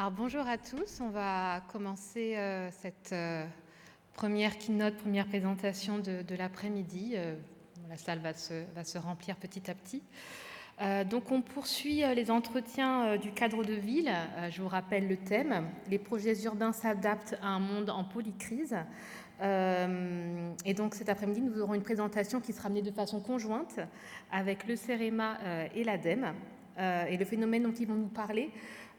Alors bonjour à tous, on va commencer cette première keynote, première présentation de l'après-midi. La salle va se remplir petit à petit. Donc on poursuit les entretiens du cadre de ville. Je vous rappelle le thème, les projets urbains s'adaptent à un monde en polycrise. Et donc cet après-midi, nous aurons une présentation qui sera menée de façon conjointe avec le CEREMA et l'ADEME. Et le phénomène dont ils vont nous parler,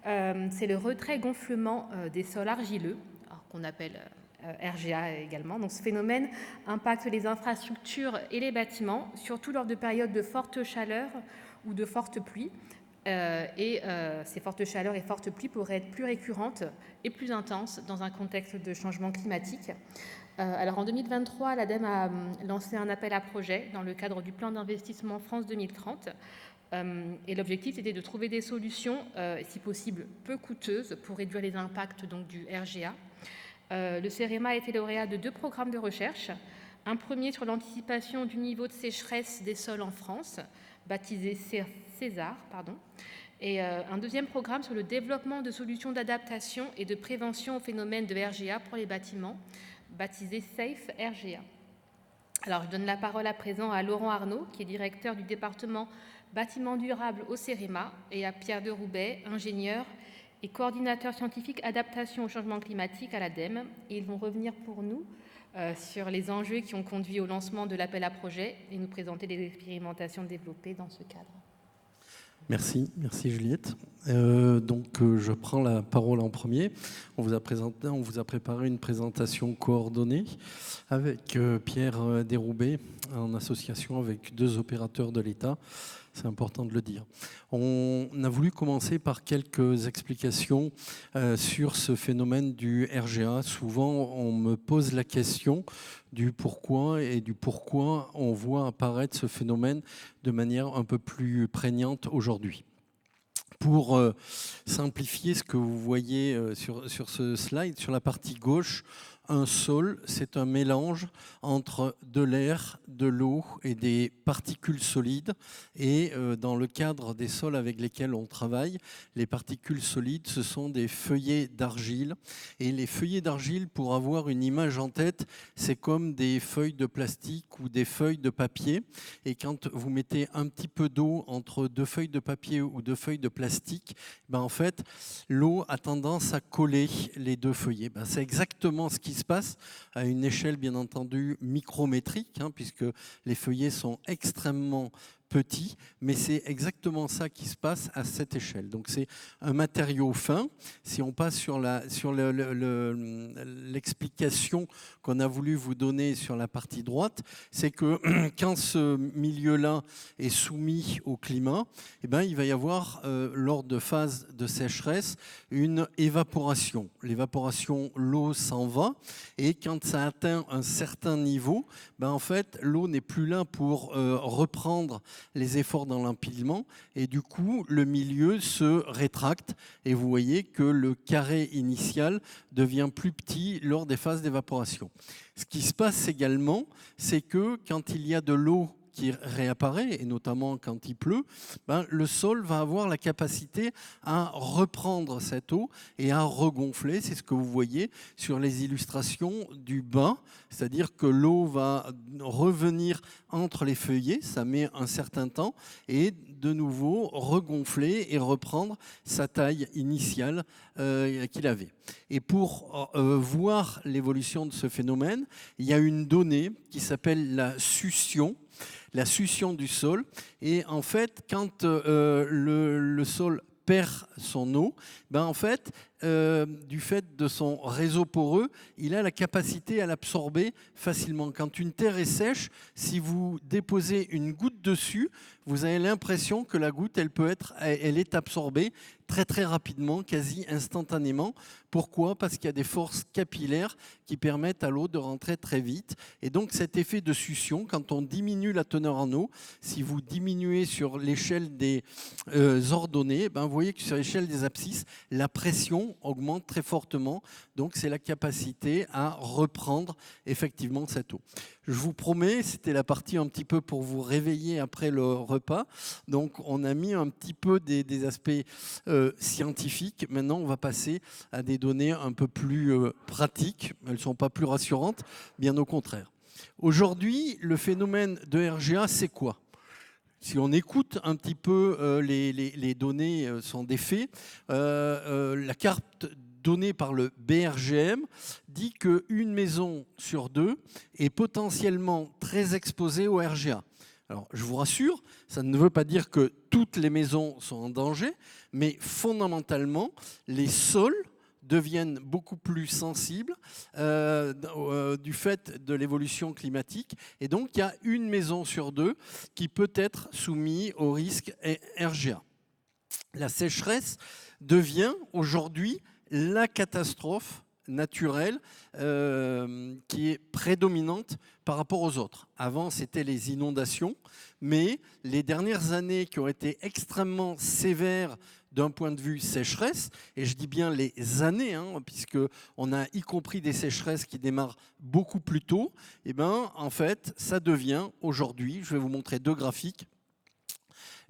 c'est le retrait-gonflement des sols argileux, qu'on appelle RGA également. Donc ce phénomène impacte les infrastructures et les bâtiments, surtout lors de périodes de forte chaleur ou de fortes pluies. Ces fortes chaleurs et fortes pluies pourraient être plus récurrentes et plus intenses dans un contexte de changement climatique. Alors en 2023, l'ADEME a lancé un appel à projet dans le cadre du plan d'investissement France 2030. Et l'objectif, c'était de trouver des solutions, si possible peu coûteuses, pour réduire les impacts donc, du RGA. Le CEREMA a été lauréat de 2 programmes de recherche. Un premier sur l'anticipation du niveau de sécheresse des sols en France, baptisé César, et un deuxième programme sur le développement de solutions d'adaptation et de prévention au phénomène de RGA pour les bâtiments, baptisé Safe RGA. Alors, je donne la parole à présent à Laurent Arnaud, qui est directeur du département bâtiments durables au CEREMA, et à Pierre de Roubaix, ingénieur et coordinateur scientifique adaptation au changement climatique à l'ADEME. Et ils vont revenir pour nous sur les enjeux qui ont conduit au lancement de l'appel à projet et nous présenter les expérimentations développées dans ce cadre. Merci Juliette. Je prends la parole en premier. On vous a préparé une présentation coordonnée avec Pierre Desroubaix en association avec 2 opérateurs de l'État. C'est important de le dire. On a voulu commencer par quelques explications sur ce phénomène du RGA. Souvent, on me pose la question du pourquoi on voit apparaître ce phénomène de manière un peu plus prégnante aujourd'hui. Pour simplifier ce que vous voyez sur ce slide, sur la partie gauche, un sol, c'est un mélange entre de l'air, de l'eau et des particules solides. Et dans le cadre des sols avec lesquels on travaille, les particules solides, ce sont des feuillets d'argile. Et les feuillets d'argile, pour avoir une image en tête, c'est comme des feuilles de plastique ou des feuilles de papier. Et quand vous mettez un petit peu d'eau entre 2 feuilles de papier ou 2 feuilles de plastique, en fait, l'eau a tendance à coller les 2 feuillets. C'est exactement ce qui se passe à une échelle bien entendu micrométrique, puisque les feuillets sont extrêmement petits, mais c'est exactement ça qui se passe à cette échelle. Donc c'est un matériau fin. Si on passe sur l'explication qu'on a voulu vous donner sur la partie droite, c'est que quand ce milieu-là est soumis au climat, il va y avoir, lors de phases de sécheresse, une évaporation. L'évaporation, l'eau s'en va, et quand ça atteint un certain niveau, en fait, l'eau n'est plus là pour reprendre les efforts dans l'empilement, et du coup le milieu se rétracte et vous voyez que le carré initial devient plus petit lors des phases d'évaporation. Ce qui se passe également, c'est que quand il y a de l'eau qui réapparaît, et notamment quand il pleut, le sol va avoir la capacité à reprendre cette eau et à regonfler. C'est ce que vous voyez sur les illustrations du bas, c'est-à-dire que l'eau va revenir entre les feuillets, ça met un certain temps, et de nouveau regonfler et reprendre sa taille initiale qu'il avait. Et pour voir l'évolution de ce phénomène, il y a une donnée qui s'appelle la succion du sol. Et en fait, quand le sol perd son eau, en fait, du fait de son réseau poreux, il a la capacité à l'absorber facilement. Quand une terre est sèche, si vous déposez une goutte dessus, vous avez l'impression que la goutte, elle est absorbée très très rapidement, quasi instantanément. Pourquoi ? Parce qu'il y a des forces capillaires qui permettent à l'eau de rentrer très vite. Et donc cet effet de succion, quand on diminue la teneur en eau, si vous diminuez sur l'échelle des ordonnées, vous voyez que sur l'échelle des abscisses, la pression augmente très fortement. Donc c'est la capacité à reprendre effectivement cette eau. Je vous promets, c'était la partie un petit peu pour vous réveiller après le repas, repas. Donc on a mis un petit peu des aspects scientifiques. Maintenant, on va passer à des données un peu plus pratiques. Elles ne sont pas plus rassurantes, bien au contraire. Aujourd'hui, le phénomène de RGA, c'est quoi ? Si on écoute un petit peu les données sans défait, la carte donnée par le BRGM dit qu'une maison sur deux est potentiellement très exposée au RGA. Alors, je vous rassure, ça ne veut pas dire que toutes les maisons sont en danger, mais fondamentalement, les sols deviennent beaucoup plus sensibles du fait de l'évolution climatique. Et donc, il y a une maison sur deux qui peut être soumise au risque RGA. La sécheresse devient aujourd'hui la catastrophe naturelle qui est prédominante par rapport aux autres. Avant, c'était les inondations, mais les dernières années qui ont été extrêmement sévères d'un point de vue sécheresse, et je dis bien les années, puisqu'on a y compris des sécheresses qui démarrent beaucoup plus tôt, et en fait, ça devient aujourd'hui, je vais vous montrer deux graphiques,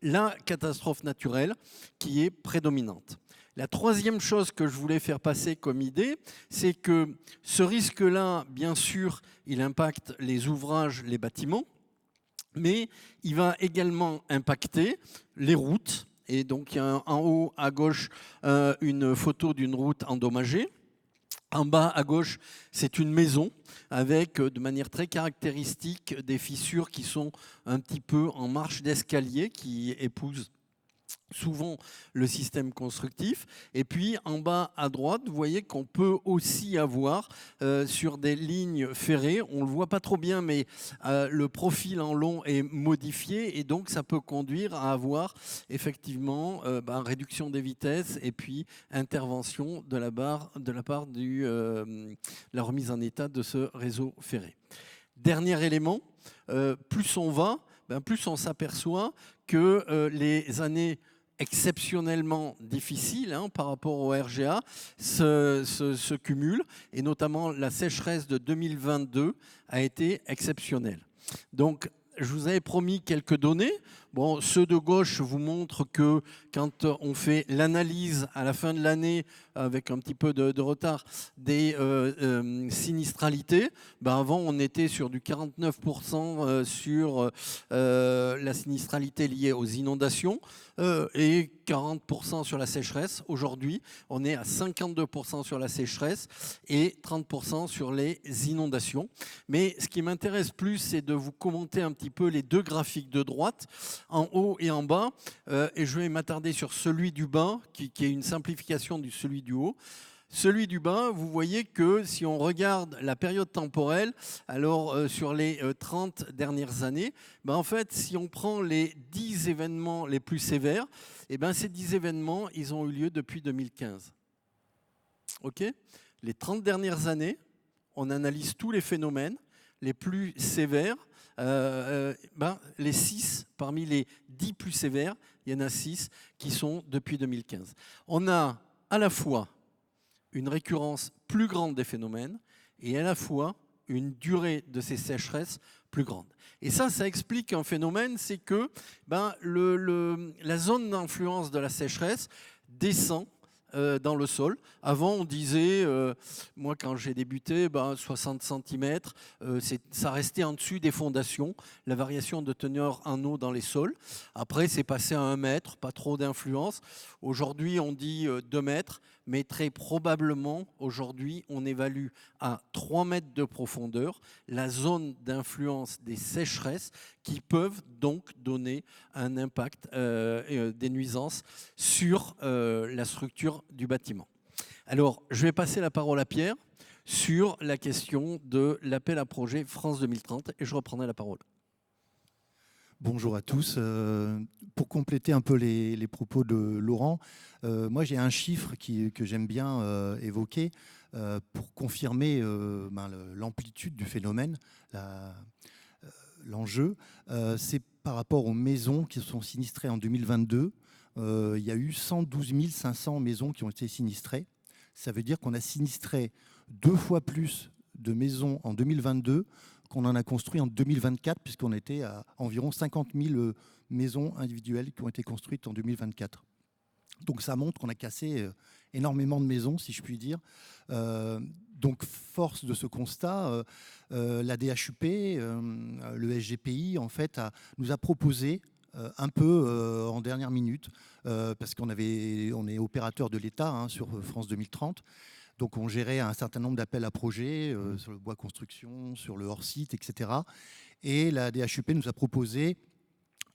la catastrophe naturelle qui est prédominante. La troisième chose que je voulais faire passer comme idée, c'est que ce risque-là, bien sûr, il impacte les ouvrages, les bâtiments, mais il va également impacter les routes. Et donc, il y a en haut à gauche une photo d'une route endommagée. En bas à gauche, c'est une maison avec de manière très caractéristique des fissures qui sont un petit peu en marche d'escalier qui épousent souvent le système constructif. Et puis en bas à droite, vous voyez qu'on peut aussi avoir sur des lignes ferrées, on ne le voit pas trop bien, mais le profil en long est modifié et donc ça peut conduire à avoir effectivement réduction des vitesses et puis intervention de la part de la remise en état de ce réseau ferré. Dernier élément, plus on va, plus on s'aperçoit que les années exceptionnellement difficiles par rapport au RGA se cumulent et notamment la sécheresse de 2022 a été exceptionnelle. Donc je vous avais promis quelques données. Bon, ceux de gauche vous montrent que quand on fait l'analyse à la fin de l'année, avec un petit peu de retard, des sinistralités, avant on était sur du 49% sur la sinistralité liée aux inondations et 40% sur la sécheresse. Aujourd'hui, on est à 52% sur la sécheresse et 30% sur les inondations. Mais ce qui m'intéresse plus, c'est de vous commenter un petit peu les deux graphiques de droite, en haut et en bas, et je vais m'attarder sur celui du bas, qui est une simplification de celui du haut. Celui du bas, vous voyez que si on regarde la période temporelle, alors sur les 30 dernières années, en fait, si on prend les 10 événements les plus sévères, ces 10 événements, ils ont eu lieu depuis 2015. OK ? Les 30 dernières années, on analyse tous les phénomènes les plus sévères. Les 6, parmi les 10 plus sévères, il y en a 6 qui sont depuis 2015. On a à la fois une récurrence plus grande des phénomènes et à la fois une durée de ces sécheresses plus grande. Et ça explique un phénomène, c'est que la zone d'influence de la sécheresse descend dans le sol. Avant, on disait, moi quand j'ai débuté, 60 cm, ça restait en dessus des fondations, la variation de teneur en eau dans les sols. Après, c'est passé à 1 mètre, pas trop d'influence. Aujourd'hui, on dit 2 mètres, mais très probablement, aujourd'hui, on évalue à 3 mètres de profondeur la zone d'influence des sécheresses qui peuvent donc donner un impact, des nuisances sur la structure du bâtiment. Alors, je vais passer la parole à Pierre sur la question de l'appel à projet France 2030 et je reprendrai la parole. Bonjour à tous. Pour compléter un peu les propos de Laurent, moi j'ai un chiffre que j'aime bien évoquer pour confirmer l'amplitude du phénomène. L'enjeu, c'est par rapport aux maisons qui sont sinistrées en 2022. Il y a eu 112 500 maisons qui ont été sinistrées. Ça veut dire qu'on a sinistré 2 fois plus de maisons en 2022 qu'on en a construit en 2024, puisqu'on était à environ 50 000 maisons individuelles qui ont été construites en 2024. Donc ça montre qu'on a cassé énormément de maisons, si je puis dire. Donc force de ce constat, la DHUP, le SGPI, en fait, nous a proposé un peu en dernière minute, parce on est opérateur de l'État sur France 2030. Donc on gérait un certain nombre d'appels à projets sur le bois construction, sur le hors-site, etc. Et la DHUP nous a proposé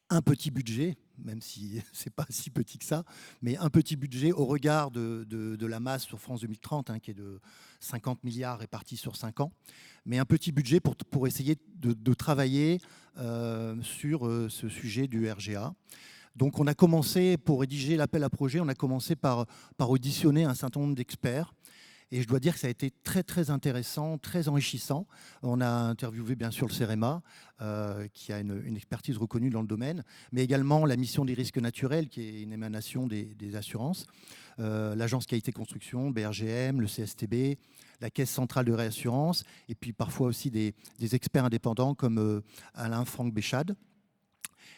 un petit budget, même si ce n'est pas si petit que ça, mais un petit budget au regard de la masse sur France 2030, qui est de 50 milliards répartis sur 5 ans, mais un petit budget pour essayer de travailler sur ce sujet du RGA. Donc on a commencé, pour rédiger l'appel à projet, on a commencé par auditionner un certain nombre d'experts. Et je dois dire que ça a été très, très intéressant, très enrichissant. On a interviewé bien sûr le CEREMA, qui a une expertise reconnue dans le domaine, mais également la mission des risques naturels, qui est une émanation des assurances, l'Agence Qualité Construction, BRGM, le CSTB, la Caisse Centrale de Réassurance, et puis parfois aussi des experts indépendants comme Alain-Franck Béchade.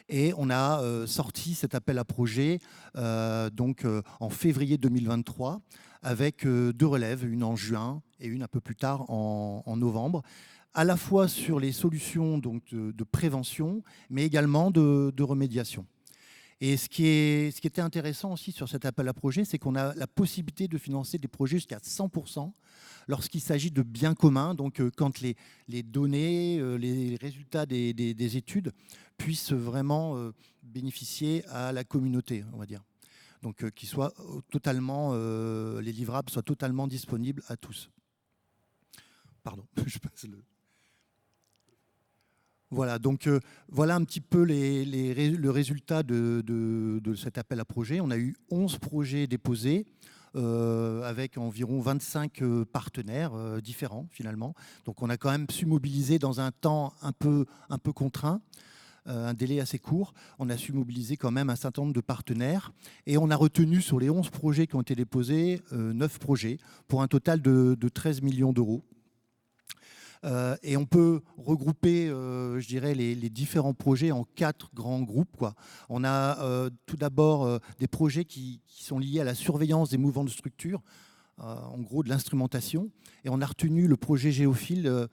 Et on a sorti cet appel à projet en février 2023 avec 2 relèves, une en juin et une un peu plus tard en novembre, à la fois sur les solutions de prévention, mais également de remédiation. Et ce qui était intéressant aussi sur cet appel à projet, c'est qu'on a la possibilité de financer des projets jusqu'à 100% lorsqu'il s'agit de biens communs, donc quand les données, les résultats des études puissent vraiment bénéficier à la communauté, on va dire. Donc les livrables soient totalement disponibles à tous. Pardon, je passe le... Voilà, donc voilà un petit peu le résultat de cet appel à projet. On a eu 11 projets déposés avec environ 25 partenaires différents finalement. Donc on a quand même su mobiliser dans un temps un peu contraint, un délai assez court. On a su mobiliser quand même un certain nombre de partenaires et on a retenu sur les 11 projets qui ont été déposés 9 projets pour un total de 13 millions d'euros. Et on peut regrouper, je dirais, les différents projets en 4 grands groupes, quoi. On a tout d'abord des projets qui sont liés à la surveillance des mouvements de structure, en gros de l'instrumentation. Et on a retenu le projet Géophile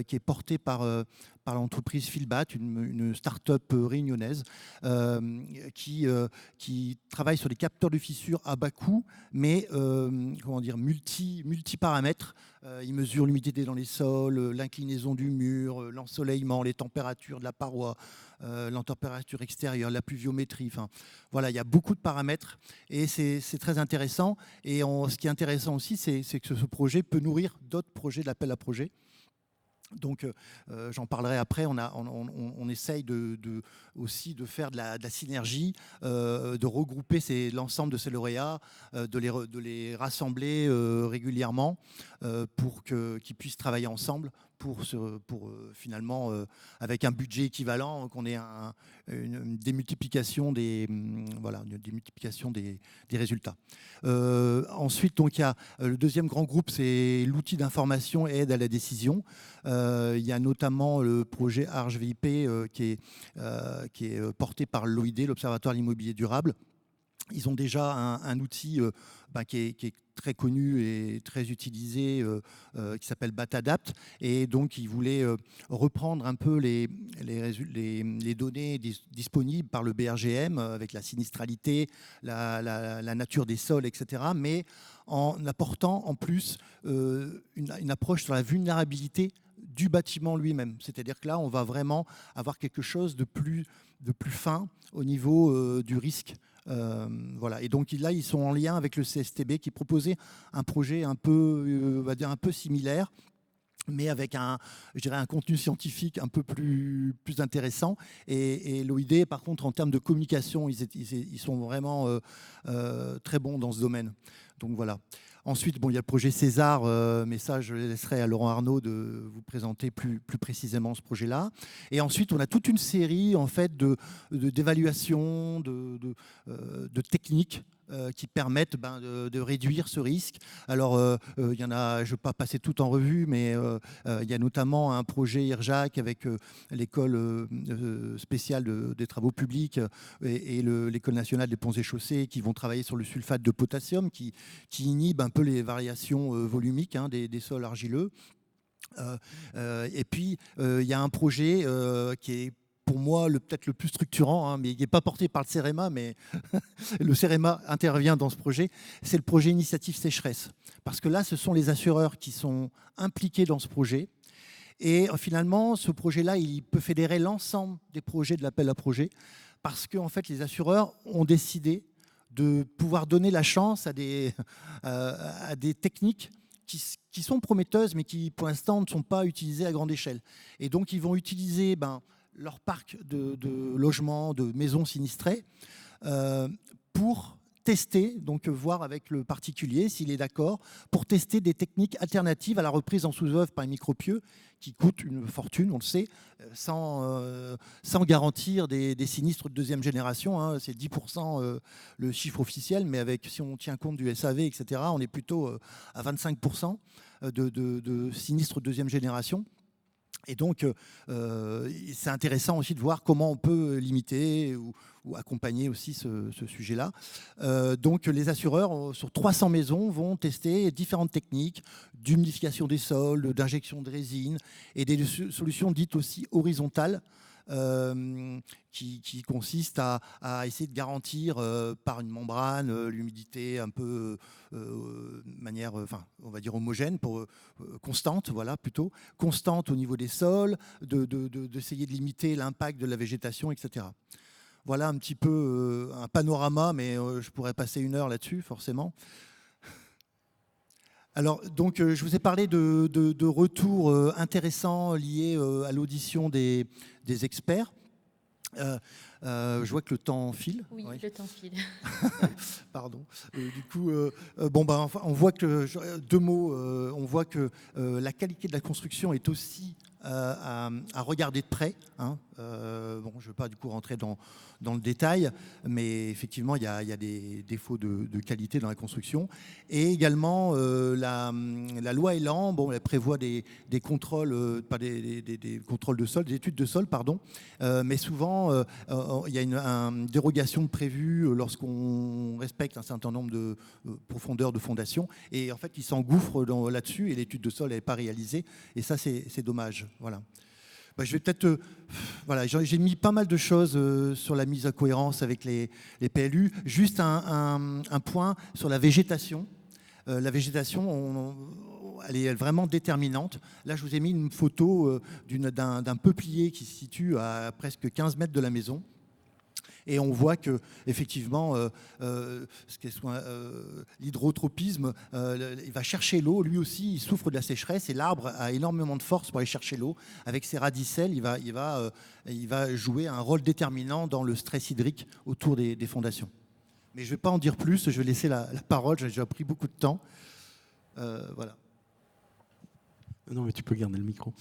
qui est porté par l'entreprise Filbat, une start-up réunionnaise qui travaille sur des capteurs de fissures à bas coût, mais multi-paramètres. Ils mesurent l'humidité dans les sols, l'inclinaison du mur, l'ensoleillement, les températures de la paroi, la température extérieure, la pluviométrie. Enfin, voilà, il y a beaucoup de paramètres et c'est très intéressant. Et ce qui est intéressant aussi, c'est que ce projet peut nourrir d'autres projets de l'appel à projet. Donc, j'en parlerai après. On essaye aussi de faire de la synergie, de regrouper l'ensemble de ces lauréats, de les rassembler régulièrement pour qu'ils puissent travailler ensemble pour finalement, avec un budget équivalent, qu'on ait une démultiplication des résultats. Ensuite, donc, il y a le deuxième grand groupe, c'est l'outil d'information et aide à la décision. Il y a notamment le projet ARCH-VIP qui est porté par l'OID, l'Observatoire de l'immobilier durable. Ils ont déjà un outil qui est très connu et très utilisé, qui s'appelle Batadapt. Et donc, ils voulaient reprendre un peu les données disponibles par le BRGM, avec la sinistralité, la nature des sols, etc., mais en apportant en plus une approche sur la vulnérabilité du bâtiment lui-même. C'est-à-dire que là, on va vraiment avoir quelque chose de plus fin au niveau du risque. Voilà. Et donc là, ils sont en lien avec le CSTB qui proposait un projet un peu similaire, mais avec un contenu scientifique un peu plus intéressant. Et l'OID, par contre, en termes de communication, ils sont vraiment très bons dans ce domaine. Donc voilà. Ensuite, il y a le projet César, mais ça, je laisserai à Laurent Arnaud de vous présenter plus précisément ce projet-là. Et ensuite, on a toute une série en fait d'évaluations, de techniques qui permettent de réduire ce risque. Alors, il y en a, je ne vais pas passer tout en revue, mais il y a notamment un projet IRJAC avec l'école spéciale des travaux publics et l'école nationale des ponts et chaussées qui vont travailler sur le sulfate de potassium qui inhibe un peu les variations volumiques des sols argileux. Et puis, il y a un projet qui est pour moi peut-être le plus structurant, mais qui n'est pas porté par le CEREMA, mais le CEREMA intervient dans ce projet, c'est le projet Initiative Sécheresse. Parce que là, ce sont les assureurs qui sont impliqués dans ce projet. Et finalement, ce projet-là, il peut fédérer l'ensemble des projets de l'appel à projet, parce que en fait, les assureurs ont décidé de pouvoir donner la chance à des techniques qui sont prometteuses, mais qui, pour l'instant, ne sont pas utilisées à grande échelle. Et donc, ils vont utiliser leur parc de logements, de maisons sinistrées, pour tester, donc voir avec le particulier s'il est d'accord, pour tester des techniques alternatives à la reprise en sous-œuvre par les micropieux, qui coûtent une fortune, on le sait, sans garantir des sinistres de deuxième génération. C'est 10% le chiffre officiel, mais si on tient compte du SAV, etc., on est plutôt à 25% de sinistres de deuxième génération. Et donc, c'est intéressant aussi de voir comment on peut limiter ou accompagner aussi ce sujet-là. Donc, les assureurs, sur 300 maisons, vont tester différentes techniques d'humidification des sols, d'injection de résine et des solutions dites aussi horizontales, qui consiste à essayer de garantir par une membrane l'humidité un peu de manière, on va dire homogène, constante, voilà, plutôt constante au niveau des sols, d'essayer de limiter l'impact de la végétation, etc. Voilà un petit peu un panorama, mais je pourrais passer une heure là-dessus, forcément. Alors, donc, je vous ai parlé de retours intéressants liés à l'audition des experts. Je vois que le temps file. Oui, ouais. Le temps file. Pardon. Du coup, on voit que, deux mots, on voit que la qualité de la construction est aussi à regarder de près. Je ne vais pas du coup rentrer dans le détail, mais effectivement, il y a des défauts de qualité dans la construction. Et également, la loi Elan, elle prévoit des contrôles, pas des contrôles de sol, des études de sol, pardon, mais souvent, il y a une dérogation prévue lorsqu'on respecte un certain nombre de profondeurs de fondation. Et en fait, ils s'engouffrent là-dessus et l'étude de sol n'est pas réalisée. Et ça, c'est dommage. Voilà. Je vais peut-être... voilà, j'ai mis pas mal de choses sur la mise en cohérence avec les PLU. Juste un point sur la végétation. La végétation, elle est vraiment déterminante. Là, je vous ai mis une photo d'un peuplier qui se situe à presque 15 mètres de la maison. Et on voit que effectivement, l'hydrotropisme, il va chercher l'eau. Lui aussi, il souffre de la sécheresse et l'arbre a énormément de force pour aller chercher l'eau. Avec ses radicelles, il va jouer un rôle déterminant dans le stress hydrique autour des fondations. Mais je ne vais pas en dire plus. Je vais laisser la parole. J'ai déjà pris beaucoup de temps. Voilà. Non, mais tu peux garder le micro.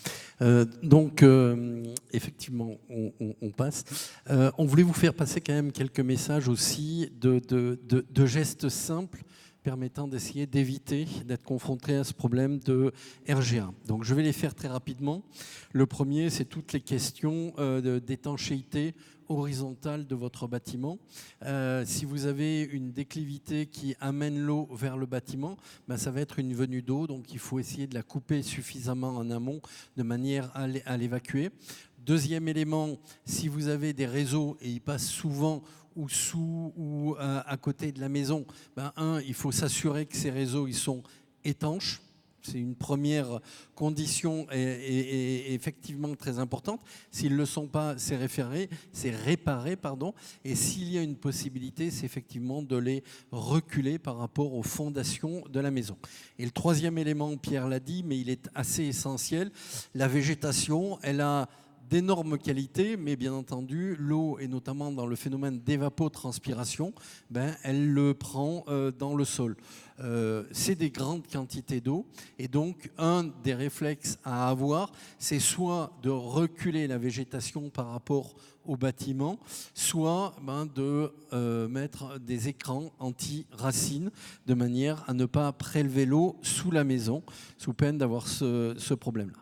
Effectivement, on passe. On voulait vous faire passer quand même quelques messages aussi de gestes simples permettant d'essayer d'éviter d'être confronté à ce problème de RGA. Donc, je vais les faire très rapidement. Le premier, c'est toutes les questions d'étanchéité horizontale de votre bâtiment. Si vous avez une déclivité qui amène l'eau vers le bâtiment, ça va être une venue d'eau, donc il faut essayer de la couper suffisamment en amont de manière à l'évacuer. Deuxième élément, si vous avez des réseaux et ils passent souvent ou sous ou à côté de la maison, il faut s'assurer que ces réseaux ils sont étanches. C'est une première condition et effectivement très importante. S'ils ne le sont pas, c'est réparé. Et s'il y a une possibilité, c'est effectivement de les reculer par rapport aux fondations de la maison. Et le troisième élément, Pierre l'a dit, mais il est assez essentiel, la végétation, elle a d'énorme qualité, mais bien entendu, l'eau, et notamment dans le phénomène d'évapotranspiration, elle le prend dans le sol. C'est des grandes quantités d'eau, et donc un des réflexes à avoir, c'est soit de reculer la végétation par rapport au bâtiment, soit de mettre des écrans anti-racines de manière à ne pas prélever l'eau sous la maison, sous peine d'avoir ce problème-là.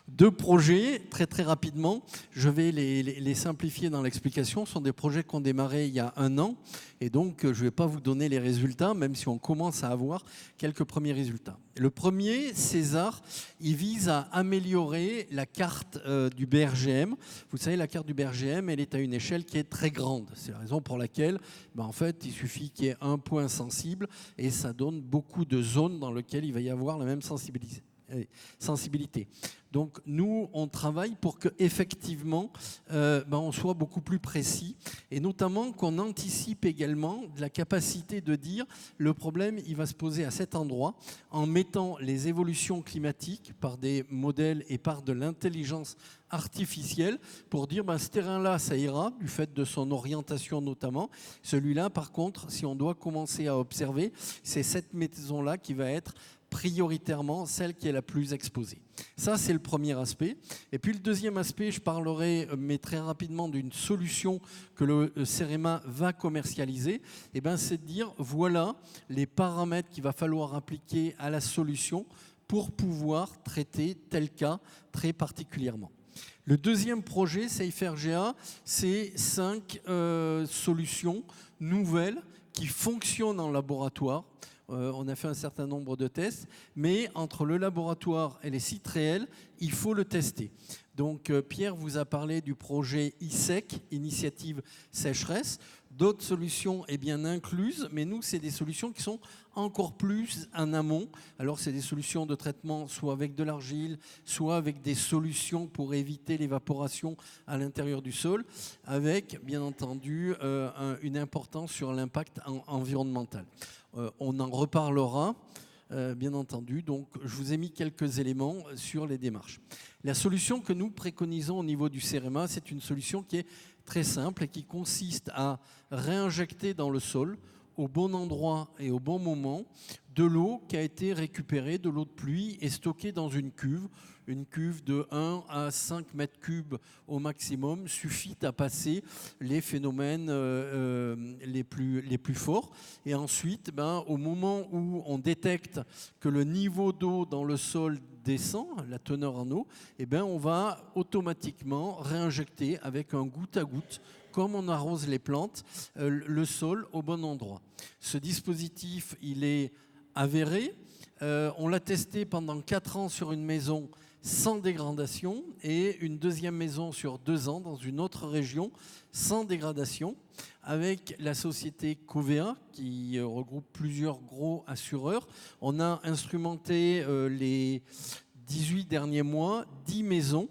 2 projets, très rapidement, je vais les simplifier dans l'explication. Ce sont des projets qui ont démarré il y a 1 an, et donc je ne vais pas vous donner les résultats, même si on commence à avoir quelques premiers résultats. Le premier, César, il vise à améliorer la carte du BRGM. Vous savez, la carte du BRGM, elle est à une échelle qui est très grande. C'est la raison pour laquelle, en fait, il suffit qu'il y ait un point sensible, et ça donne beaucoup de zones dans lesquelles il va y avoir la même sensibilité. Donc nous, on travaille pour qu'effectivement, on soit beaucoup plus précis, et notamment qu'on anticipe également de la capacité de dire le problème, il va se poser à cet endroit, en mettant les évolutions climatiques par des modèles et par de l'intelligence artificielle pour dire ce terrain-là, ça ira, du fait de son orientation notamment. Celui-là, par contre, si on doit commencer à observer, c'est cette maison-là qui va être prioritairement celle qui est la plus exposée. Ça, c'est le premier aspect. Et puis le deuxième aspect, je parlerai, mais très rapidement, d'une solution que le CEREMA va commercialiser. C'est de dire, voilà les paramètres qu'il va falloir appliquer à la solution pour pouvoir traiter tel cas très particulièrement. Le deuxième projet, SafeRGA, c'est 5 solutions nouvelles qui fonctionnent en laboratoire. On a fait un certain nombre de tests, mais entre le laboratoire et les sites réels, il faut le tester. Donc Pierre vous a parlé du projet ISEC, Initiative Sécheresse. D'autres solutions sont bien incluses, mais nous, c'est des solutions qui sont encore plus en amont. Alors, c'est des solutions de traitement soit avec de l'argile, soit avec des solutions pour éviter l'évaporation à l'intérieur du sol, avec, bien entendu, une importance sur l'impact environnemental. On en reparlera, bien entendu. Donc, je vous ai mis quelques éléments sur les démarches. La solution que nous préconisons au niveau du CEREMA, c'est une solution qui est très simple et qui consiste à réinjecter dans le sol, au bon endroit et au bon moment, de l'eau qui a été récupérée, de l'eau de pluie, et stockée dans une cuve de 1 à 5 mètres cubes au maximum, suffit à passer les phénomènes les plus forts. Et ensuite, au moment où on détecte que le niveau d'eau dans le sol descend, la teneur en eau, on va automatiquement réinjecter avec un goutte à goutte, comme on arrose les plantes, le sol au bon endroit. Ce dispositif, il est avéré. On l'a testé pendant 4 ans sur une maison sans dégradation et une deuxième maison sur 2 ans dans une autre région sans dégradation, avec la société Covea qui regroupe plusieurs gros assureurs. On a instrumenté les 18 derniers mois 10 maisons.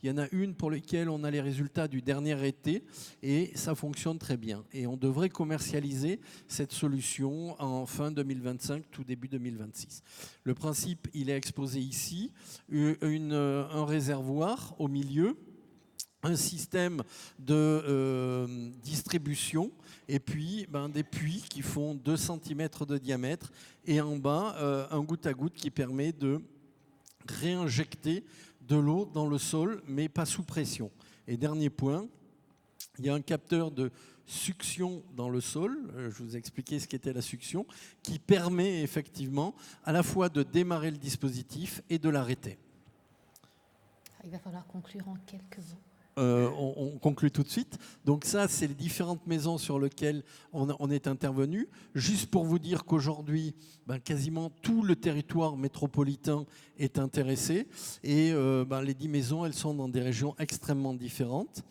Il y en a une pour laquelle on a les résultats du dernier été et ça fonctionne très bien. Et on devrait commercialiser cette solution en fin 2025, tout début 2026. Le principe, il est exposé ici, un réservoir au milieu, un système de distribution et puis des puits qui font 2 cm de diamètre et en bas, un goutte à goutte qui permet de réinjecter de l'eau dans le sol, mais pas sous pression. Et dernier point, il y a un capteur de succion dans le sol, je vous ai expliqué ce qu'était la succion, qui permet effectivement à la fois de démarrer le dispositif et de l'arrêter. Il va falloir conclure en quelques mots. On conclut tout de suite. Donc ça, c'est les différentes maisons sur lesquelles on est intervenu. Juste pour vous dire qu'aujourd'hui, quasiment tout le territoire métropolitain est intéressé. Et les 10 maisons, elles sont dans des régions extrêmement différentes.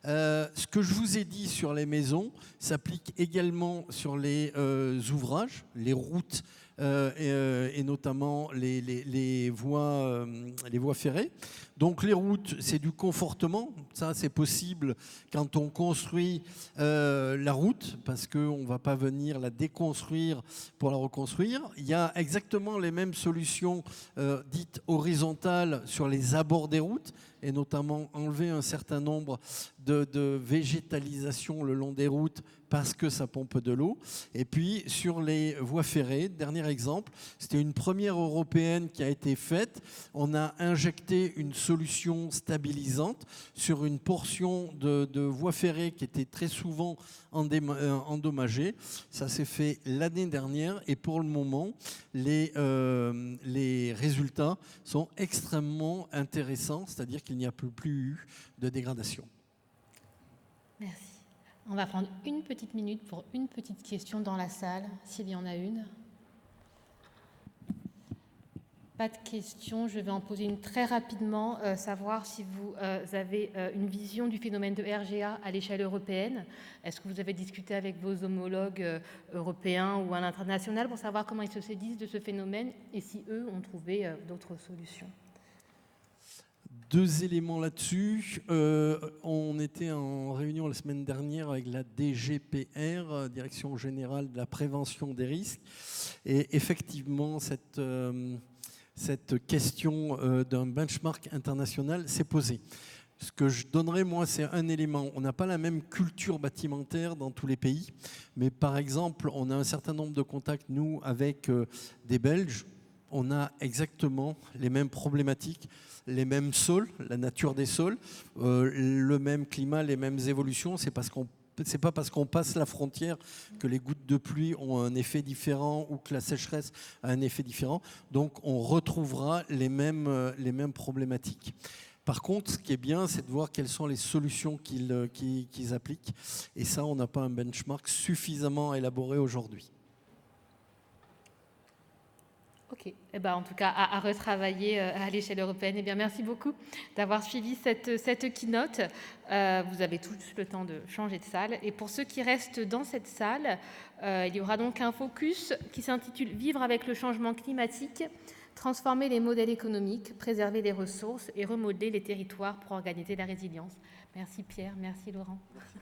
Ce que je vous ai dit sur les maisons s'applique également sur les ouvrages, les routes et notamment les voies ferrées. Donc les routes, c'est du confortement. Ça, c'est possible quand on construit la route, parce qu'on ne va pas venir la déconstruire pour la reconstruire. Il y a exactement les mêmes solutions dites horizontales sur les abords des routes, et notamment enlever un certain nombre de végétalisation le long des routes parce que ça pompe de l'eau. Et puis sur les voies ferrées, dernier exemple, c'était une première européenne qui a été faite. On a injecté une solution stabilisante sur une portion de voie ferrée qui était très souvent endommagée. Ça s'est fait l'année dernière et pour le moment, les résultats sont extrêmement intéressants, c'est-à-dire qu'il n'y a plus eu de dégradation. Merci. On va prendre une petite minute pour une petite question dans la salle, s'il y en a une. Pas de questions, je vais en poser une très rapidement, savoir si vous avez une vision du phénomène de RGA à l'échelle européenne. Est-ce que vous avez discuté avec vos homologues européens ou à l'international pour savoir comment ils se saisissent de ce phénomène et si eux ont trouvé d'autres solutions? 2 éléments là-dessus. On était en réunion la semaine dernière avec la DGPR, Direction Générale de la Prévention des Risques. Et effectivement, cette question d'un benchmark international s'est posée. Ce que je donnerais, moi, c'est un élément. On n'a pas la même culture bâtimentaire dans tous les pays. Mais par exemple, on a un certain nombre de contacts, nous, avec des Belges. On a exactement les mêmes problématiques, les mêmes sols, la nature des sols, le même climat, les mêmes évolutions. C'est pas parce qu'on passe la frontière que les gouttes de pluie ont un effet différent ou que la sécheresse a un effet différent. Donc on retrouvera les mêmes problématiques. Par contre, ce qui est bien, c'est de voir quelles sont les solutions qu'ils appliquent. Et ça, on n'a pas un benchmark suffisamment élaboré aujourd'hui. Ok, eh ben, en tout cas, à retravailler à l'échelle européenne. Eh bien, merci beaucoup d'avoir suivi cette keynote. Vous avez tous le temps de changer de salle. Et pour ceux qui restent dans cette salle, il y aura donc un focus qui s'intitule « Vivre avec le changement climatique, transformer les modèles économiques, préserver les ressources et remodeler les territoires pour organiser la résilience ». Merci Pierre, merci Laurent. Merci.